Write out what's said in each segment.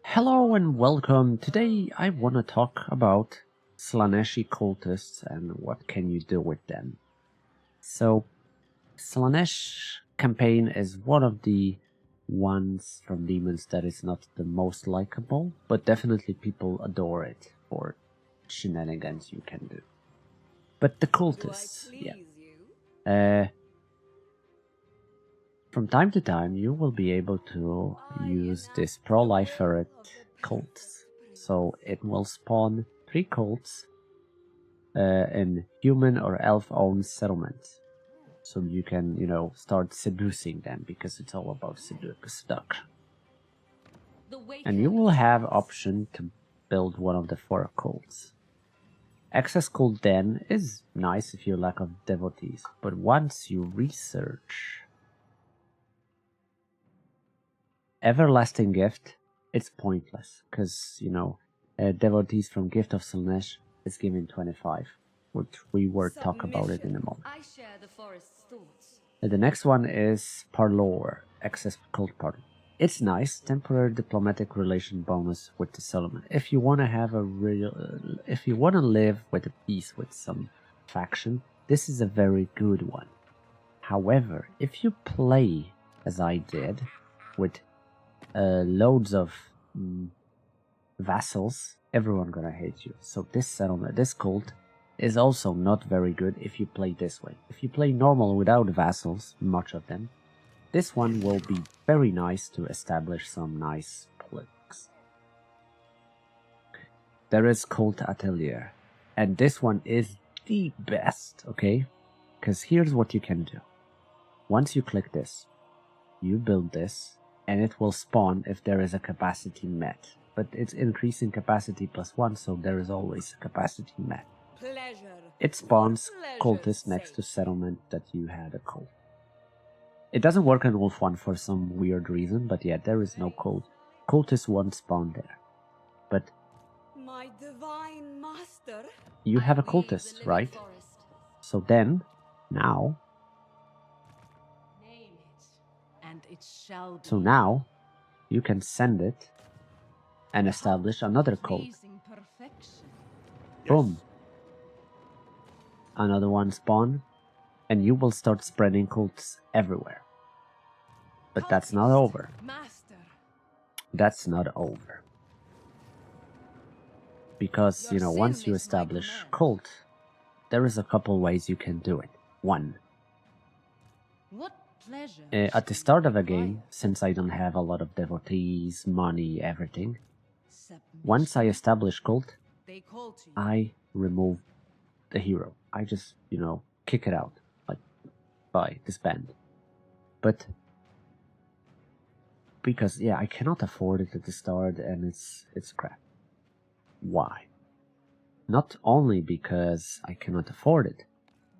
Hello and welcome. Today I want to talk about Slaaneshi cultists and what can you do with them. So, Slaanesh campaign is one of the ones from Demons that is not the most likable, but definitely people adore it for shenanigans you can do. But the cultists, from time to time you will be able to use this proliferate cults. So it will spawn 3 cults in human or elf-owned settlements. So you can, start seducing them because it's all about seduction. And you will have option to build one of the 4 cults. Access cult den is nice if you lack of devotees, but once you research Everlasting Gift, it's pointless, because, devotees from Gift of Slaanesh is given 25, which we will talk about it in a moment. And the next one is Parlor, Access Cult Party. It's nice, temporary diplomatic relation bonus with the settlement. If you want to have if you want to live with a peace with some faction, this is a very good one. However, if you play, as I did, with loads of vassals, everyone gonna hate you. So this settlement, this cult, is also not very good if you play this way. If you play normal without vassals, much of them, this one will be very nice to establish some nice politics. There is Cult Atelier, and this one is the best, okay? Because here's what you can do. Once you click this, you build this, and it will spawn if there is a capacity met. But it's increasing capacity +1, so there is always a capacity met. It spawns cultists next to settlement that you had a cult. It doesn't work in Wolf 1 for some weird reason, but yeah, there is no cult. Cultists won't spawn there. But you have a cultist, right? So then, now, you can send it and establish another cult. Boom. Another one spawn, and you will start spreading cults everywhere. But that's not over. That's not over. Because, once you establish cult, there is a couple ways you can do it. 1. At the start of a game, since I don't have a lot of devotees, money, everything, once I establish cult, I remove the hero. I just, kick it out, like, by disband. But, because, I cannot afford it at the start, and it's crap. Why? Not only because I cannot afford it,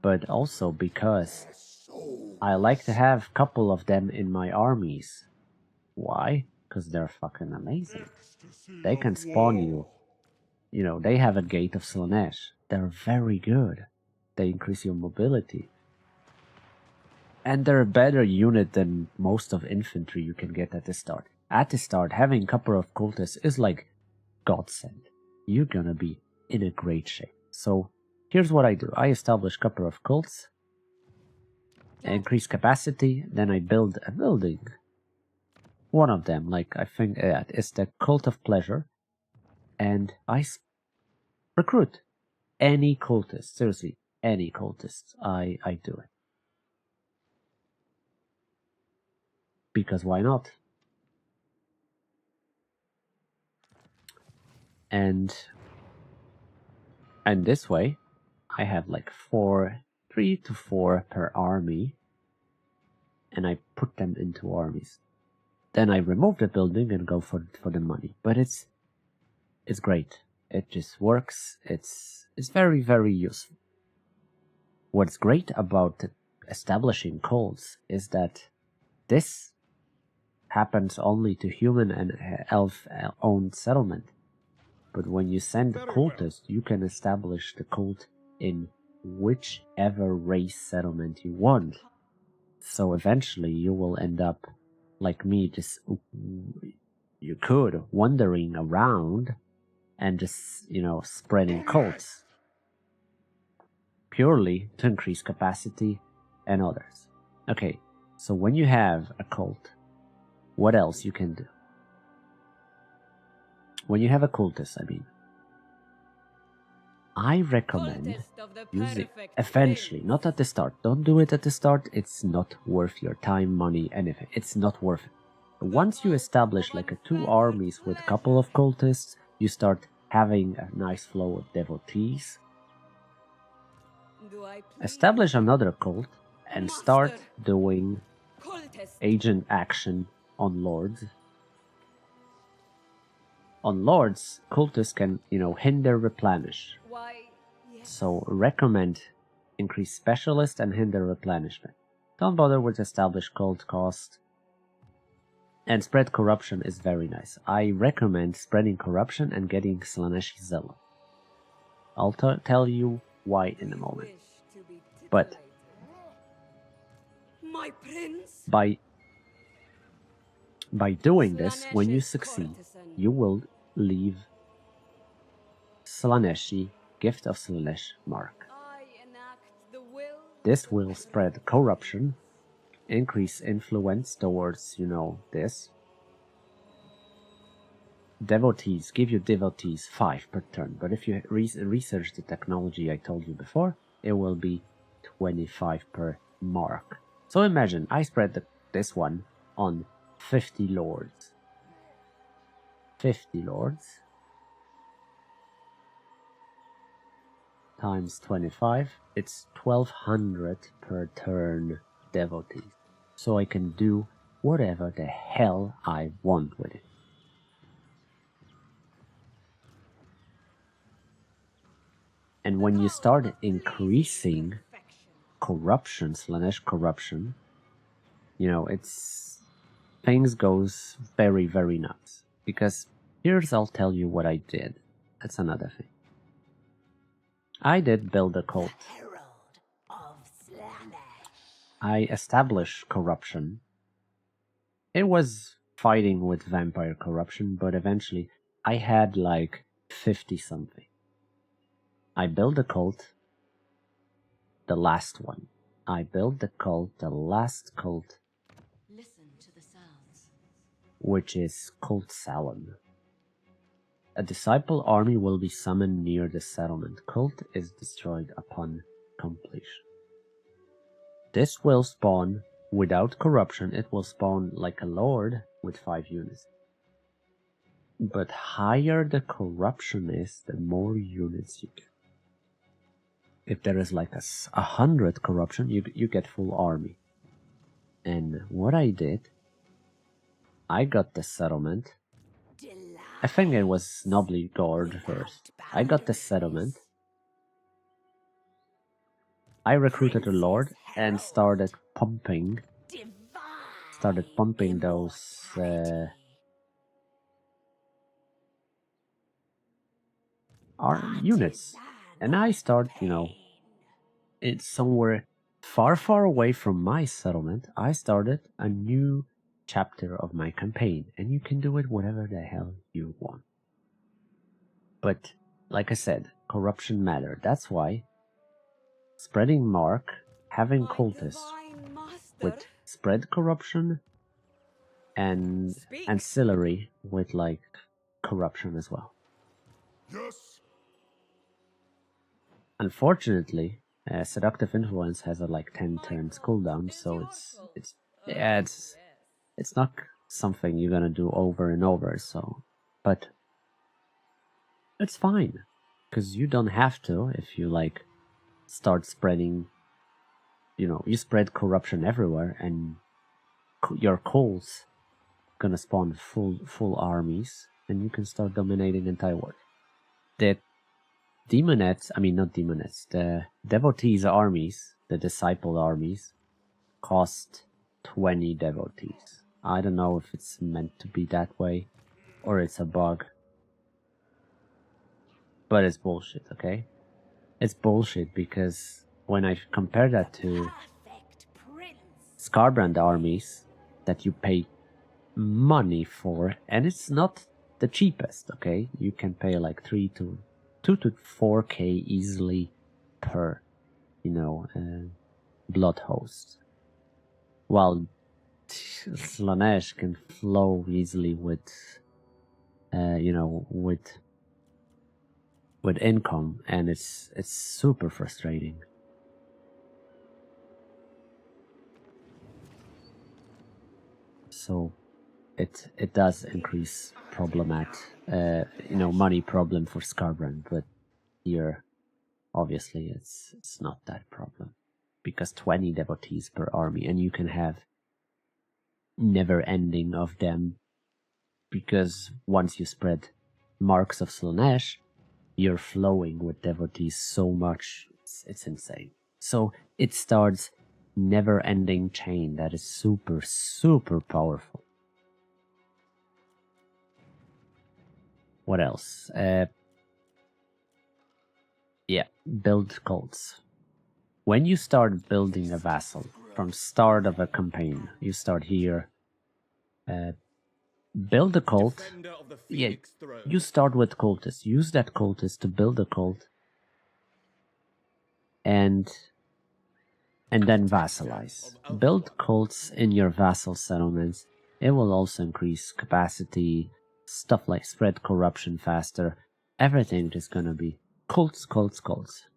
but also because I like to have a couple of them in my armies. Why? Because they're fucking amazing. They can spawn you. They have a Gate of Slaanesh. They're very good. They increase your mobility. And they're a better unit than most of infantry you can get at the start. At the start, having a couple of cultists is like godsend. You're gonna be in a great shape. So, here's what I do. I establish a couple of cults, increase capacity, then I build a building. One of them, like I think is the Cult of Pleasure, and I recruit any cultist. Seriously, any cultist. I do it. Because why not? And this way, I have like 3 to 4 per army, and I put them into armies. Then I remove the building and go for the money. But it's great. It just works. It's very, very useful. What's great about establishing cults is that this happens only to human and elf-owned settlement. But when you send a cultist, you can establish the cult in whichever race settlement you want. So eventually you will end up, like me, just you could wandering around and just, you know, spreading cults. Purely to increase capacity and others. Okay, so when you have a cult, what else you can do? When you have a cultist, I mean, I recommend using eventually, not at the start. Don't do it at the start. It's not worth your time, money, anything. It's not worth it. Once you establish like 2 armies with a couple of cultists, you start having a nice flow of devotees. Establish another cult and start doing agent action on lords. On lords, cultists can, you know, hinder replenish. So recommend increase specialist and hinder replenishment. Don't bother with established cult cost. And spread corruption is very nice. I recommend spreading corruption and getting Slaaneshi Zealot. I'll tell you why in a moment. But by doing this, when you succeed, you will leave Slaaneshi Gift of Slaanesh mark. This will spread corruption, increase influence towards, you know, this. Devotees, give you devotees 5 per turn, but if you research the technology I told you before, it will be 25 per mark. So imagine, I spread this one on 50 lords. 50 lords times 25, it's 1200 per turn devotees. So I can do whatever the hell I want with it. And when you start increasing corruption, Slaanesh corruption, you know, things goes very, very nuts. Because I'll tell you what I did. That's another thing. I did build a cult. I established corruption. It was fighting with vampire corruption, but eventually I had like 50 something. I built a cult, the last one. I built the cult, the last cult, which is Cult Salon. A disciple army will be summoned near the settlement. Cult is destroyed upon completion. This will spawn without corruption. It will spawn like a lord with 5 units. But higher the corruption is, the more units you get. If there is like 100 corruption, you get full army. And what I did, I got the settlement. I think it was Nobly Guard first. I got the settlement. I recruited a lord and started pumping those units. And I start, you know, it's somewhere far, far away from my settlement. I started a new chapter of my campaign, and you can do it whatever the hell you want. But, like I said, corruption matters. That's why spreading mark, having cultists with spread corruption and ancillary with like corruption as well. Yes. Unfortunately, seductive influence has a like 10 turns cooldown, so it's not something you're gonna do over and over. So, but it's fine because you don't have to if you like start spreading. You know, you spread corruption everywhere, and your cults gonna spawn full armies, and you can start dominating entire world. The demonettes, not demonettes, the devotees armies, the disciple armies, cost 20 devotees. I don't know if it's meant to be that way, or it's a bug. But it's bullshit, okay? It's bullshit because when I compare that to Scarbrand armies that you pay money for, and it's not the cheapest, okay? You can pay like 2 to 4k easily per, blood host. While Slaanesh can flow easily with, with income, and it's super frustrating. So it does increase money problem for Skarbrand, but here obviously it's not that problem, because 20 devotees per army, and you can have never ending of them, because once you spread marks of Slaanesh, you're flowing with devotees so much, it's insane. So it starts never-ending chain that is super, super powerful. What else? Yeah, build cults. When you start building a vassal from start of a campaign, you start here. Build a cult. Yeah, you start with cultists. Use that cultist to build a cult, and then vassalize. Build cults in your vassal settlements. It will also increase capacity, stuff like spread corruption faster. Everything is gonna be cults, cults, cults.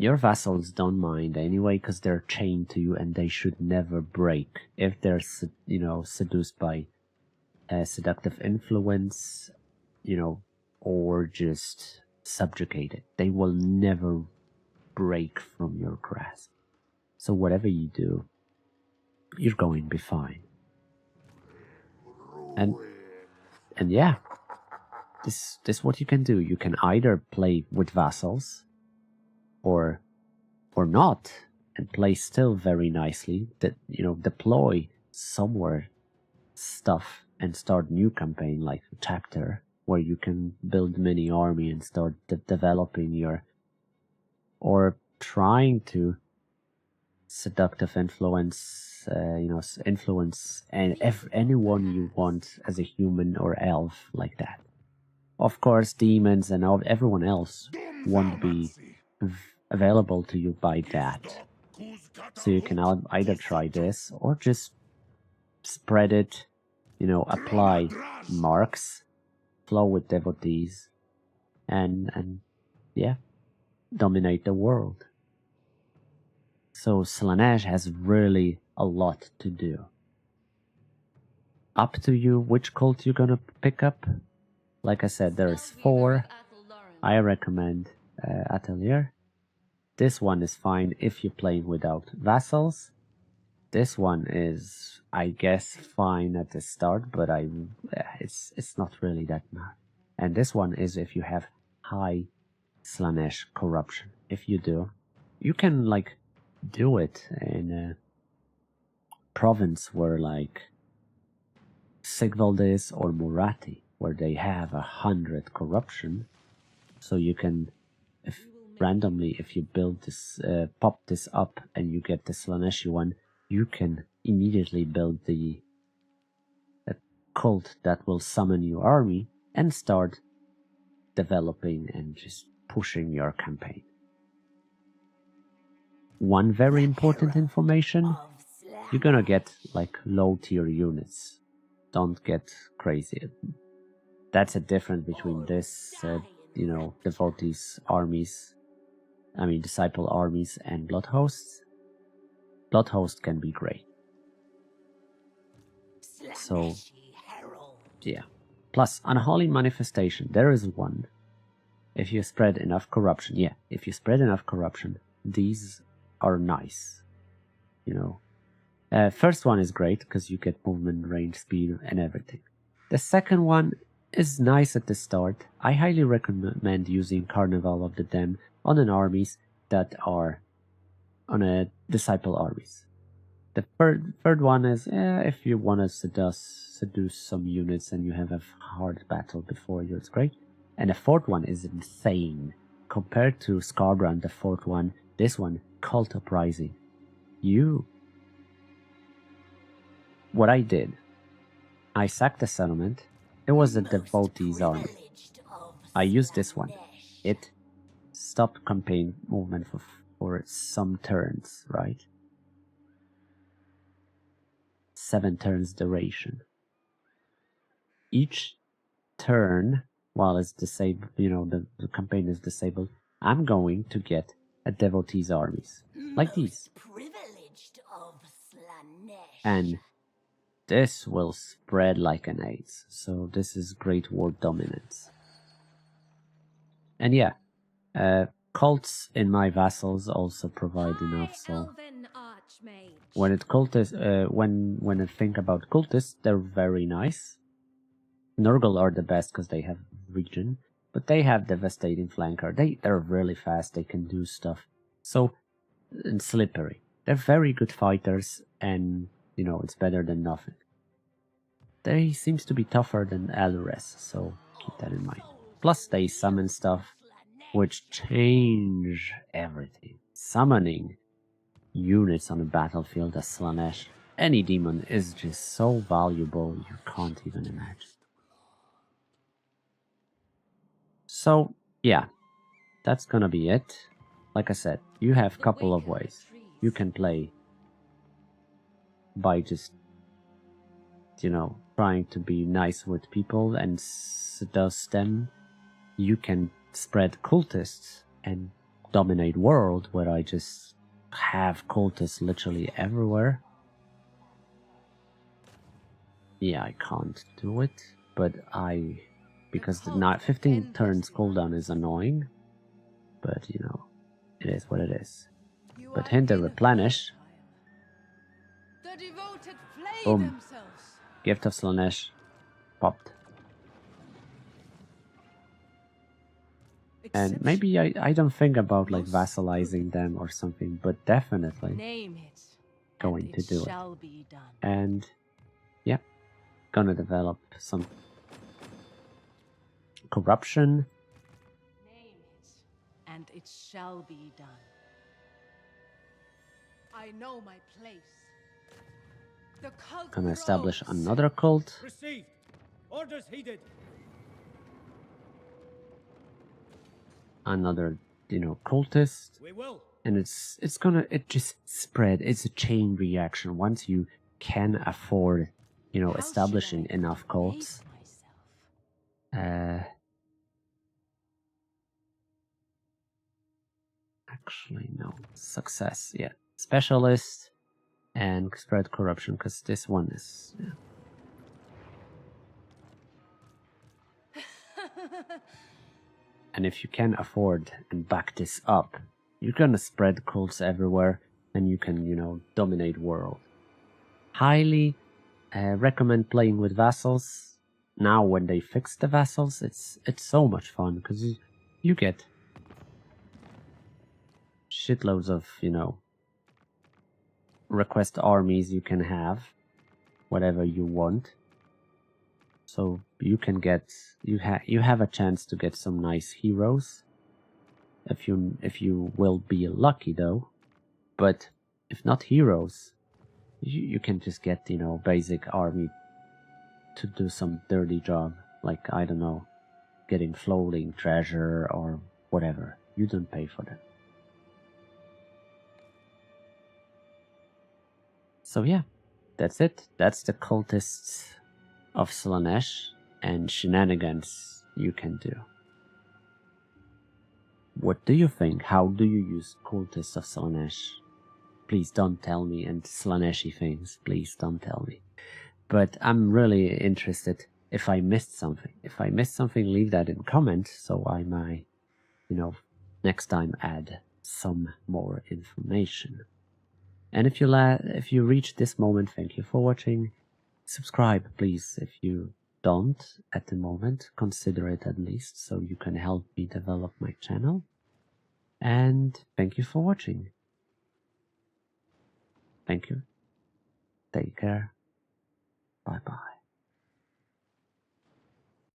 Your vassals don't mind anyway, because they're chained to you and they should never break. If they're, seduced by seductive influence, or just subjugated, they will never break from your grasp. So whatever you do, you're going to be fine. And yeah, this is what you can do. You can either play with vassals, or not, and play still very nicely. That deploy somewhere stuff and start new campaign like a chapter where you can build mini army and start developing your, or trying to seductive influence, influence anyone you want as a human or elf like that. Of course, demons and everyone else won't be available to you by that. So you can either try this or just spread it, apply marks, flow with devotees, and yeah, dominate the world. So Slaanesh has really a lot to do. Up to you which cult you're gonna pick up. Like I said, there's 4. I recommend Atelier. This one is fine if you're playing without vassals. This one is, I guess, fine at the start, but it's not really that bad. And this one is if you have high Slaanesh corruption. If you do, you can do it in a province where Sigvald is, or Murati, where they have 100 corruption. So you can, randomly, if you build this, pop this up and you get the Slaaneshi one, you can immediately build a cult that will summon your army and start developing and just pushing your campaign. One very important information, you're gonna get low tier units. Don't get crazy. That's a difference between this, devotees armies, disciple armies, and blood hosts. Blood host can be great. So, yeah. Plus, unholy manifestation, there is one. If you spread enough corruption, these are nice. First one is great because you get movement, range, speed, and everything. The second one is nice at the start. I highly recommend using Carnival of the Dam on an armies that are on a disciple armies. The third one is if you want to seduce some units and you have a hard battle before you, it's great. And the fourth one is insane. Compared to Skarbrand, the fourth one, this one, Cult Uprising. You what I did, I sacked the settlement. It was a devotees army. I used this one. It stopped campaign movement for some turns, right? 7 turns duration. Each turn, while it's disabled, you know, the campaign is disabled, I'm going to get a devotees armies like these. And this will spread like an AIDS. So this is Great War dominance. And yeah, cults in my vassals also provide enough. So when it when I think about cultists, they're very nice. Nurgle are the best because they have region, but they have devastating flanker. They're really fast. They can do stuff. So and slippery. They're very good fighters, and you know it's better than nothing. They seems to be tougher than Elres, so keep that in mind. Plus they summon stuff which change everything. Summoning units on the battlefield as Slaanesh, any demon is just so valuable you can't even imagine. So yeah, that's gonna be it. Like I said, you have a couple of ways. You can play by just, you know, trying to be nice with people and seduce them. You can spread cultists and dominate world, where I just have cultists literally everywhere. Yeah, I can't do it, but because the 15 turns cooldown is annoying, but you know, it is what it is. But hint the replenish. Boom. Gift of Slaanesh popped. And maybe I don't think about like vassalizing them or something, but definitely going to do it. And yeah, gonna develop some corruption. Name it, and it shall be done. I know my place. The cult Gonna establish grows. another cult. Received. Orders heeded. Another, you know, cultist. We will. And it just spread. It's a chain reaction. Once you can afford, you know, establishing enough cults. Actually, no. Success, yeah. Specialist and spread corruption, because this one is... Yeah. And if you can afford and back this up, you're gonna spread cults everywhere, and you can, you know, dominate world. Highly recommend playing with vassals. Now when they fix the vassals, it's so much fun, because you get shitloads of, you know, request armies you can have, whatever you want. So you can get, you have a chance to get some nice heroes. If you will be lucky though. But if not heroes, you can just get, you know, basic army to do some dirty job. Like, I don't know, getting floating treasure or whatever. You don't pay for them. So yeah, that's it. That's the cultists of Slaanesh and shenanigans you can do. What do you think? How do you use cultists of Slaanesh? Please don't tell me, and Slaaneshy things, please don't tell me. But I'm really interested if I missed something. If I missed something, leave that in comment so I might, you know, next time add some more information. And if you reach this moment, thank you for watching. Subscribe, please, if you don't at the moment. Consider it at least, so you can help me develop my channel. And thank you for watching. Thank you. Take care. Bye-bye.